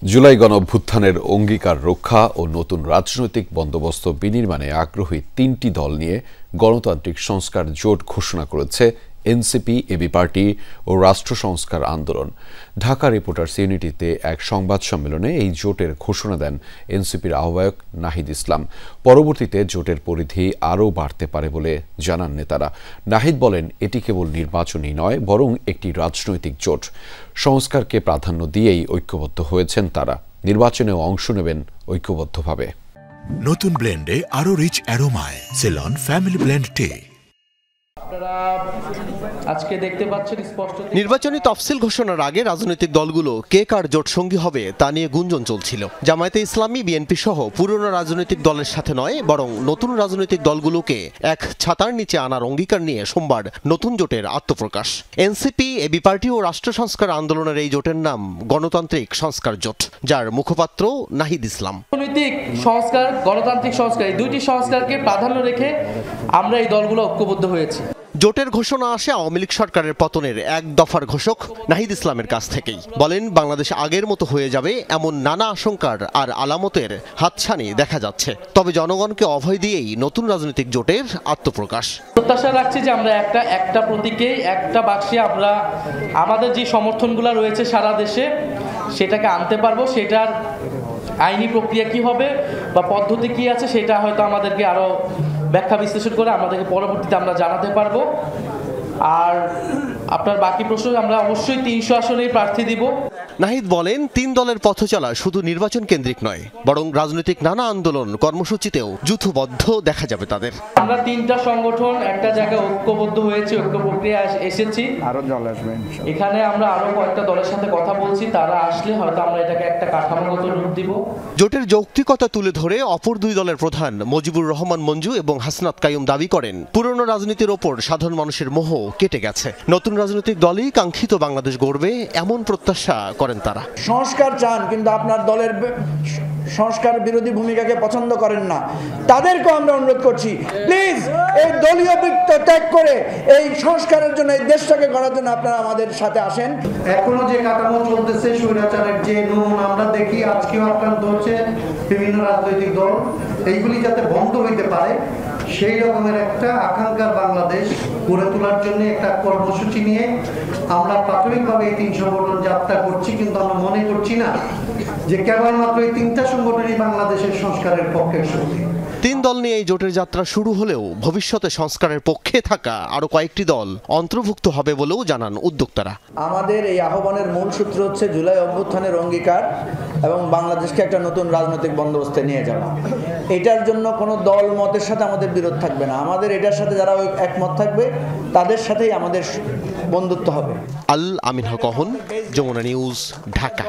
জুলাই গণঅভ্যুত্থানের অঙ্গীকার রক্ষা ও নতুন রাজনৈতিক বন্দোবস্ত বিনির্মাণে আগ্রহী তিনটি দল নিয়ে গণতান্ত্রিক সংস্কার জোট ঘোষণা করেছে এনসিপি, এবি পার্টি ও রাষ্ট্র সংস্কার আন্দোলন। ঢাকা রিপোর্টার্স ইউনিটিতে এক সংবাদ সম্মেলনে এই জোটের ঘোষণা দেন এনসিপির আহ্বায়ক নাহিদ ইসলাম। পরবর্তীতে জোটের পরিধি আরও বাড়তে পারে বলে জানান নেতারা। নাহিদ বলেন, এটি কেবল নির্বাচনী নয়, বরং একটি রাজনৈতিক জোট। সংস্কারকে প্রাধান্য দিয়েই ঐক্যবদ্ধ হয়েছেন তারা। নির্বাচনেও অংশ নেবেন ঐক্যবদ্ধভাবে। নতুন ব্লেন্ডে আরো রিচ অ্যারোমায় সেলন ফ্যামিলি ব্লেন্ড টে। আজকে দেখতে পাচ্ছেন স্পষ্ট নির্বাচনী তফসিল ঘোষণার আগে রাজনৈতিক দলগুলো কে কার জোট সঙ্গী হবে তা নিয়ে গুঞ্জন চলছিল। জামায়াতে ইসলামী, বিএনপি সহ পুরনো রাজনৈতিক দলের সাথে নয়, বরং নতুন রাজনৈতিক দলগুলোকে এক ছাতার নিচে আনার অঙ্গীকার নিয়ে সোমবার নতুন জোটের আত্মপ্রকাশ। এনসিপি, এবি পার্টি ও রাষ্ট্র সংস্কার আন্দোলনের এই জোটের নাম গণতান্ত্রিক সংস্কার জোট, যার মুখপাত্র নাহিদ ইসলাম। রাজনৈতিক সংস্কার, গণতান্ত্রিক সংস্কার, এই দুইটি সংস্কারকে প্রাধান্য রেখে আমরা এই দলগুলো ঐক্যবদ্ধ হয়েছি। জোটের ঘোষণা আসে আওয়ামী লীগ সরকারের পতনের এক দফার ঘোষক নাহিদ ইসলামের কাছ থেকেই। বলেন, বাংলাদেশ আগের মতো হয়ে যাবে এমন নানা আশঙ্কার আর আলামতের হাতছানি দেখা যাচ্ছে। তবে জনগণকে অভয় দিয়েই নতুন রাজনৈতিক জোটের আত্মপ্রকাশ। প্রত্যাশা রাখছি যে আমরা একটা প্রতীকে, একটা বাক্সে আমরা আমাদের যে সমর্থনগুলো রয়েছে সারা দেশে সেটাকে আনতে পারবো। সেটার আইনি প্রক্রিয়া কি হবে বা পদ্ধতি কি আছে সেটা হয়তো আমাদেরকে আরো ব্যাখ্যা বিশ্লেষণ করে আমাদেরকে পরবর্তীতে আমরা জানাতে পারবো। আর আপনার বাকি প্রশ্ন, আমরা অবশ্যই 300 আসনেই প্রার্থী দিব। নাহিদ বলেন, তিন দলের পথ চলা শুধু নির্বাচন কেন্দ্রিক নয়, বরং রাজনৈতিক নানা আন্দোলন কর্মসূচিতেও যুথবদ্ধ দেখা যাবে তাদের। আমরা তিনটা সংগঠন একটা জায়গায় ঐক্যবদ্ধ হয়েছে, ঐক্য প্রক্রিয়া এসেছি। আরো দল আসবে। এখানে আমরা আরো কয়েকটা দলের সাথে কথা বলছি, তারা আসলে হয়তো আমরা এটাকে একটা কাঠামোগত রূপ দিব। জোটের যৌক্তিকতা তুলে ধরে অপর দুই দলের প্রধান মুজিবুর রহমান মঞ্জু এবং হাসনাত কাইয়ুম দাবি করেন, পুরনো রাজনীতির ওপর সাধারণ মানুষের মোহ কেটে গেছে। নতুন রাজনৈতিক দলই কাঙ্ক্ষিত বাংলাদেশ গড়বে এমন প্রত্যাশা করেন তারা। সংস্কার চান, কিন্তু আপনার দলের সংস্কার বিরোধী ভূমিকাকে পছন্দ করেন না, তাদেরকেও আমরা অনুরোধ করছি, প্লিজ এই দলীয় বৃত্ত ত্যাগ করে এই সংস্কারের জন্য, এই দেশটাকে গড়ার জন্য আপনারা আমাদের সাথে আসেন। এখনো যে কাঠামো চলতেছে, স্বৈরাচারের যে নমুনা আমরা দেখি, আজকেও আক্রান্ত হচ্ছে বিভিন্ন রাজনৈতিক দল, এইগুলি যাতে বন্ধ হইতে পারে সেই রকমের একটা আকাঙ্ক্ষার বাংলাদেশ গড়ে তোলার জন্য একটা কর্মসূচি নিয়ে আমরা প্রাথমিকভাবে এই 3 সংগঠন যাত্রা করছি। কিন্তু আমরা মনে করছি না যে কেবলমাত্র এই 3টা সংগঠনই বাংলাদেশের সংস্কারের পক্ষের শক্তি। তিন দল নিয়ে এই জোটের যাত্রা শুরু হলেও ভবিষ্যতে সংস্কারের পক্ষে থাকা আরো কয়েকটি দল অন্তর্ভুক্ত হবে বলেও জানান উদ্যোক্তারা। আমাদের এই আহ্বানের মূল সূত্র হচ্ছে জুলাই অভ্যুত্থানের অঙ্গীকার এবং বাংলাদেশকে একটা নতুন রাজনৈতিক বন্দোবস্তে নিয়ে যাওয়া। এটার জন্য কোনো দল মতের সাথে আমাদের বিরোধ থাকবে না। আমাদের এটার সাথে যারা একমত থাকবে তাদের সাথেই আমাদের বন্ধুত্ব হবে। আল আমিন হক, যমুনা নিউজ, ঢাকা।